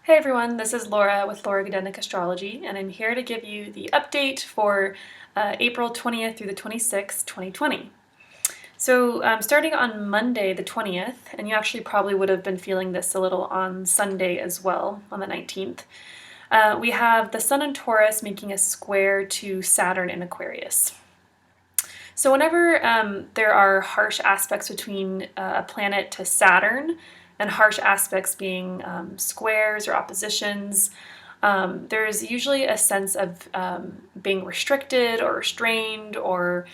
Hey everyone, this is Laura with Laura Astrology, and I'm here to give you the update for April 20th through the 26th, 2020. So starting on Monday the 20th, and you actually probably would have been feeling this a little on Sunday as well, on the 19th, we have the Sun in Taurus making a square to Saturn in Aquarius. So whenever there are harsh aspects between a planet to Saturn, and harsh aspects being squares or oppositions, there's usually a sense of being restricted or restrained or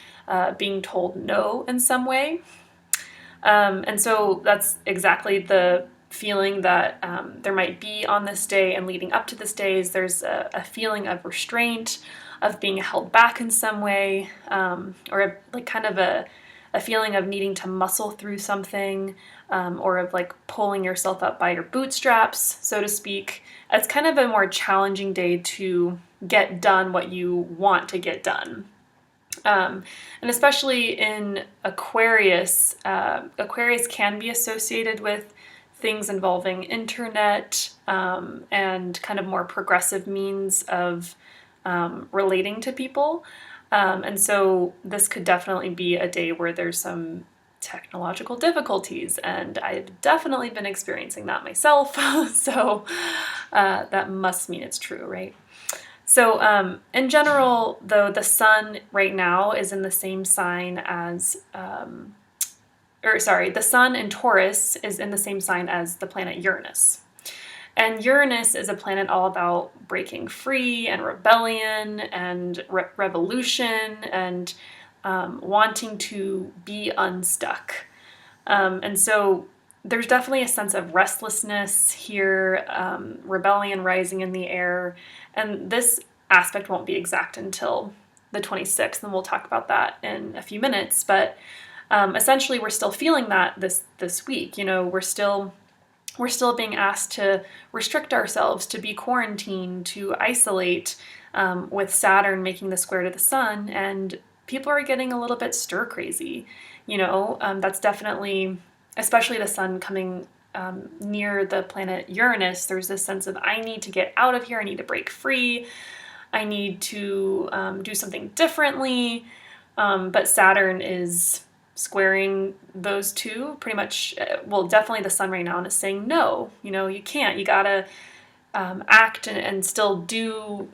being told no in some way. And so that's exactly the feeling that there might be on this day and leading up to this day. Is there's a feeling of restraint, of being held back in some way, or like kind of a feeling of needing to muscle through something, or of like pulling yourself up by your bootstraps, so to speak. It's kind of a more challenging day to get done what you want to get done. And especially in Aquarius, Aquarius can be associated with things involving internet, and kind of more progressive means of relating to people. And so this could definitely be a day where there's some technological difficulties, and I've definitely been experiencing that myself. So that must mean it's true, right? So in general, though, the sun right now is in the same sign as, the sun in Taurus is in the same sign as the planet Uranus. And Uranus is a planet all about breaking free and rebellion and revolution and wanting to be unstuck. And so there's definitely a sense of restlessness here, rebellion rising in the air. And this aspect won't be exact until the 26th, and we'll talk about that in a few minutes. But essentially, we're still feeling that this week. You know, we're still being asked to restrict ourselves, to be quarantined, to isolate, with Saturn making the square to the sun, and people are getting a little bit stir crazy. You know, that's definitely, especially the sun coming near the planet Uranus, there's this sense of, I need to get out of here, I need to break free, I need to do something differently. But Saturn is squaring those two pretty much. Well, definitely the sun right now is saying no, you know, you can't, you gotta act and still do,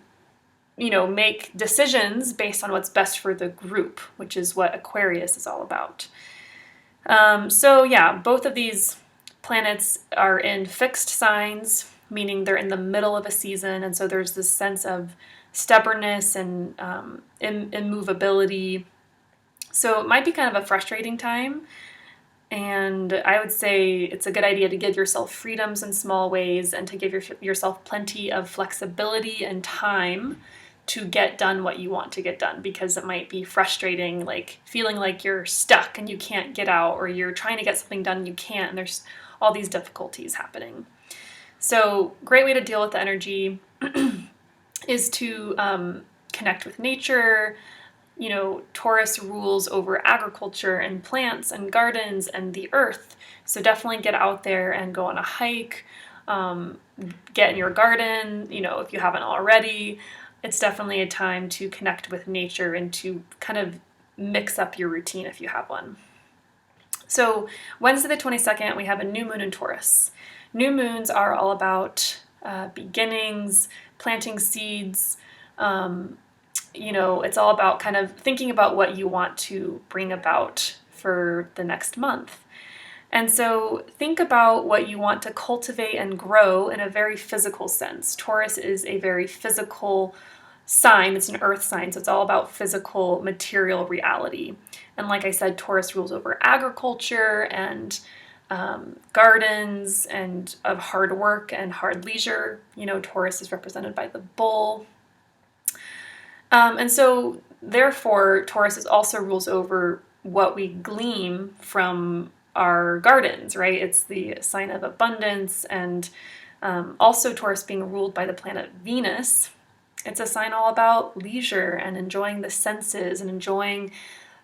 you know, make decisions based on what's best for the group, which is what Aquarius is all about. So yeah, both of these planets are in fixed signs, meaning they're in the middle of a season, and so there's this sense of stubbornness and immovability. So it might be kind of a frustrating time, and I would say it's a good idea to give yourself freedoms in small ways and to give yourself plenty of flexibility and time to get done what you want to get done, because it might be frustrating, like feeling like you're stuck and you can't get out, or you're trying to get something done and you can't, and there's all these difficulties happening. So great way to deal with the energy is to connect with nature. You know, Taurus rules over agriculture and plants and gardens and the earth. So definitely get out there and go on a hike, get in your garden, you know, if you haven't already. It's definitely a time to connect with nature and to kind of mix up your routine if you have one. So Wednesday the 22nd, we have a new moon in Taurus. New moons are all about beginnings, planting seeds. You know, it's all about kind of thinking about what you want to bring about for the next month. And so think about what you want to cultivate and grow in a very physical sense. Taurus is a very physical sign. It's an earth sign, so it's all about physical, material reality. And like I said, Taurus rules over agriculture and gardens and of hard work and hard leisure. You know, Taurus is represented by the bull. And so, therefore, Taurus also rules over what we glean from our gardens, right? It's the sign of abundance, and also Taurus being ruled by the planet Venus. It's a sign all about leisure and enjoying the senses and enjoying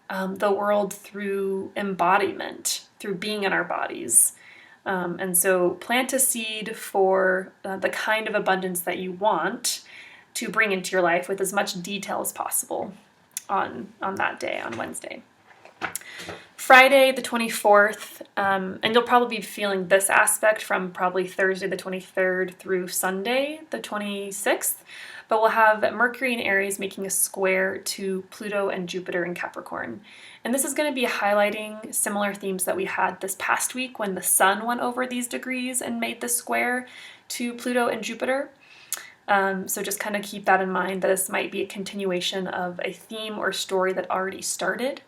the world through embodiment, through being in our bodies. And so plant a seed for the kind of abundance that you want to bring into your life with as much detail as possible on that day, on Wednesday. Friday the 24th, and you'll probably be feeling this aspect from probably Thursday the 23rd through Sunday the 26th, but we'll have Mercury in Aries making a square to Pluto and Jupiter in Capricorn. And this is going to be highlighting similar themes that we had this past week when the Sun went over these degrees and made the square to Pluto and Jupiter. So just kind of keep that in mind, that this might be a continuation of a theme or story that already started.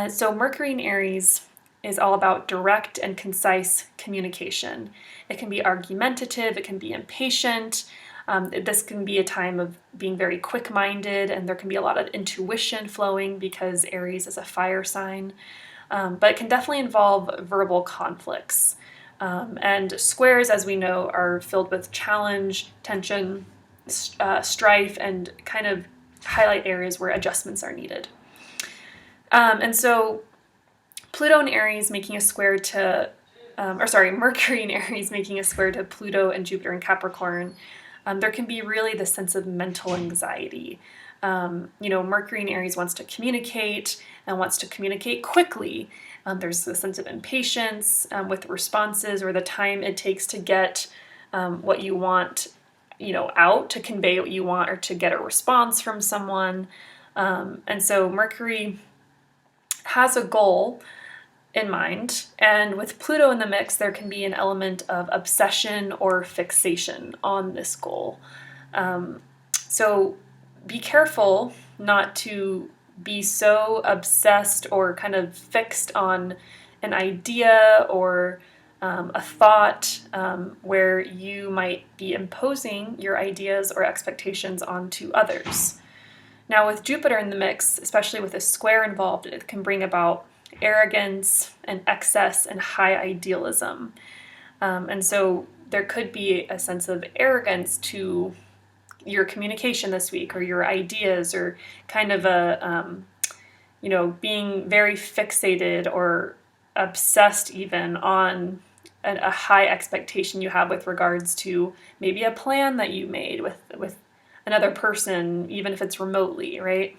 So Mercury in Aries is all about direct and concise communication. It can be argumentative, it can be impatient. This can be a time of being very quick-minded, and there can be a lot of intuition flowing because Aries is a fire sign. But it can definitely involve verbal conflicts. And squares, as we know, are filled with challenge, tension, strife, and kind of highlight areas where adjustments are needed. And so Pluto in Aries making a square to, Mercury in Aries making a square to Pluto and Jupiter in Capricorn, there can be really this sense of mental anxiety. Mercury in Aries wants to communicate and wants to communicate quickly. There's a sense of impatience with responses or the time it takes to get what you want, out, to convey what you want or to get a response from someone. And so Mercury has a goal in mind, and with Pluto in the mix, there can be an element of obsession or fixation on this goal. So be careful not to be so obsessed or kind of fixed on an idea or a thought where you might be imposing your ideas or expectations onto others. Now, with Jupiter in the mix, especially with a square involved, it can bring about arrogance and excess and high idealism. And so there could be a sense of arrogance to your communication this week or your ideas, or kind of being very fixated or obsessed even on a high expectation you have with regards to maybe a plan that you made with another person, even if it's remotely, right?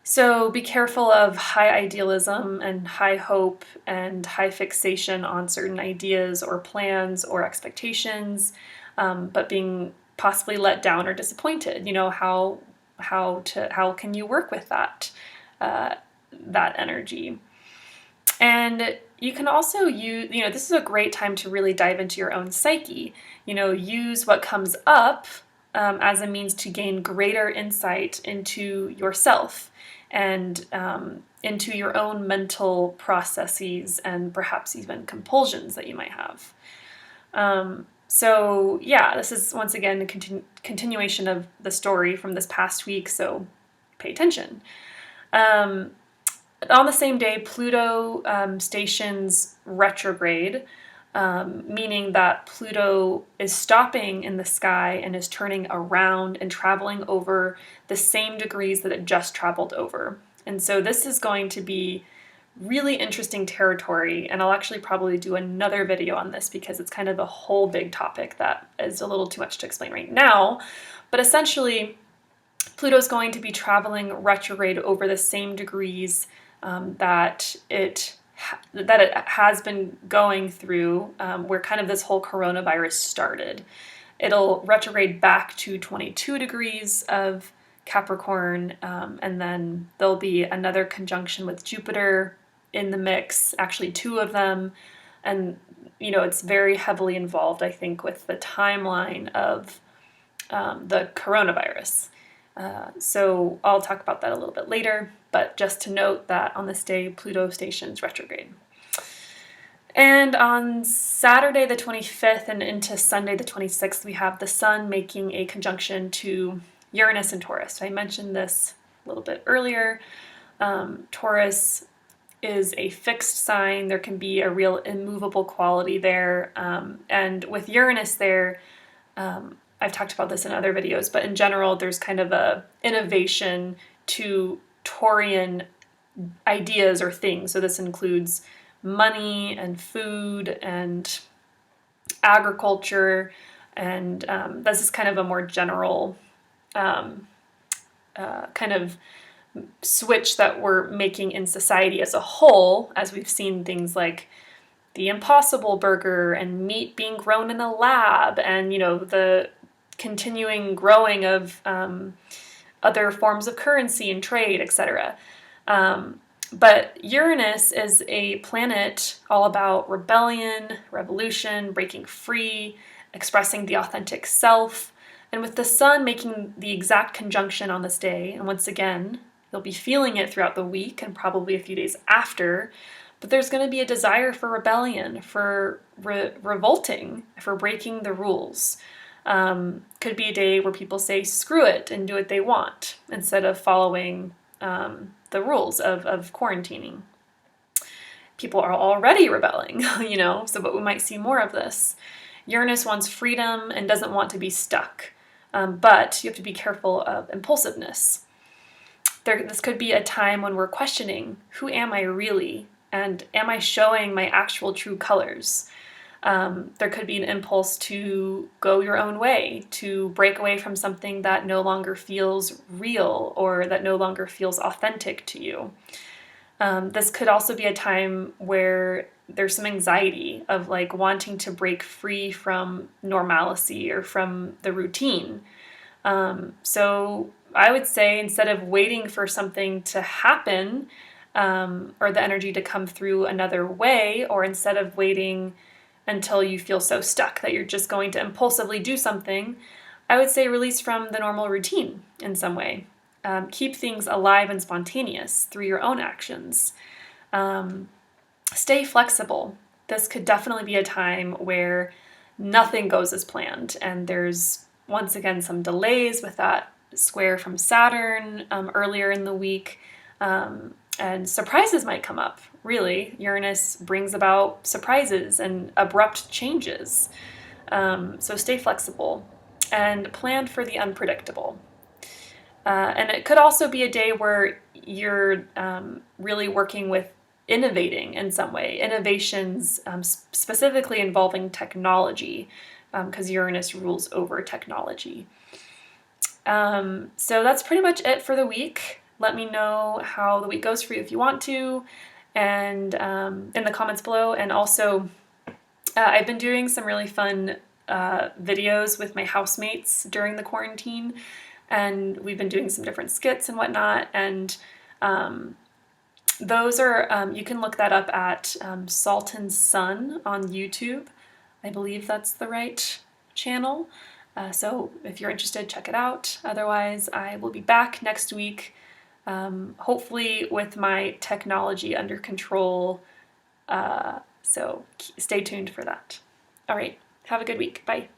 So be careful of high idealism and high hope and high fixation on certain ideas or plans or expectations, but being possibly let down or disappointed. How can you work with that energy? And you can also use, this is a great time to really dive into your own psyche. Use what comes up as a means to gain greater insight into yourself and into your own mental processes and perhaps even compulsions that you might have. This is once again a continuation of the story from this past week, so pay attention. On the same day, Pluto stations retrograde, meaning that Pluto is stopping in the sky and is turning around and traveling over the same degrees that it just traveled over. And so this is going to be really interesting territory, and I'll actually probably do another video on this because it's kind of a whole big topic that is a little too much to explain right now. But essentially, Pluto's going to be traveling retrograde over the same degrees that it has been going through, where kind of this whole coronavirus started. It'll retrograde back to 22 degrees of Capricorn, and then there'll be another conjunction with Jupiter in the mix, actually two of them, and it's very heavily involved, I think, with the timeline of the coronavirus. So I'll talk about that a little bit later, but just to note that on this day, Pluto stations retrograde. And on Saturday the 25th and into Sunday the 26th, we have the Sun making a conjunction to Uranus and Taurus. So I mentioned this a little bit earlier. Taurus is a fixed sign. There can be a real immovable quality there. And with Uranus there, I've talked about this in other videos, but in general, there's kind of a innovation to Taurian ideas or things. So this includes money and food and agriculture, and this is kind of a more general kind of switch that we're making in society as a whole, as we've seen things like the Impossible Burger and meat being grown in a lab, and the continuing growing of other forms of currency and trade, etc. But Uranus is a planet all about rebellion, revolution, breaking free, expressing the authentic self. And with the sun making the exact conjunction on this day, and once again, you'll be feeling it throughout the week and probably a few days after, but there's going to be a desire for rebellion, for revolting, for breaking the rules. Could be a day where people say screw it and do what they want instead of following the rules of quarantining. People are already rebelling, but we might see more of this. Uranus wants freedom and doesn't want to be stuck, but you have to be careful of impulsiveness. This could be a time when we're questioning, who am I really? And am I showing my actual true colors? There could be an impulse to go your own way, to break away from something that no longer feels real or that no longer feels authentic to you. This could also be a time where there's some anxiety of wanting to break free from normalcy or from the routine. So I would say instead of waiting for something to happen or the energy to come through another way, or instead of waiting until you feel so stuck that you're just going to impulsively do something, I would say release from the normal routine in some way. Keep things alive and spontaneous through your own actions. Stay flexible. This could definitely be a time where nothing goes as planned, and there's once again some delays with that square from Saturn earlier in the week, and surprises might come up. Really, Uranus brings about surprises and abrupt changes. So stay flexible and plan for the unpredictable. And it could also be a day where you're really working with innovating in some way, innovations specifically involving technology, because Uranus rules over technology. So that's pretty much it for the week. Let me know how the week goes for you if you want to, and in the comments below. And also, I've been doing some really fun videos with my housemates during the quarantine, and we've been doing some different skits and whatnot, and those are, you can look that up at Salt and Sun on YouTube. I believe that's the right channel. So if you're interested, check it out. Otherwise, I will be back next week, hopefully with my technology under control. So stay tuned for that. All right, have a good week. Bye.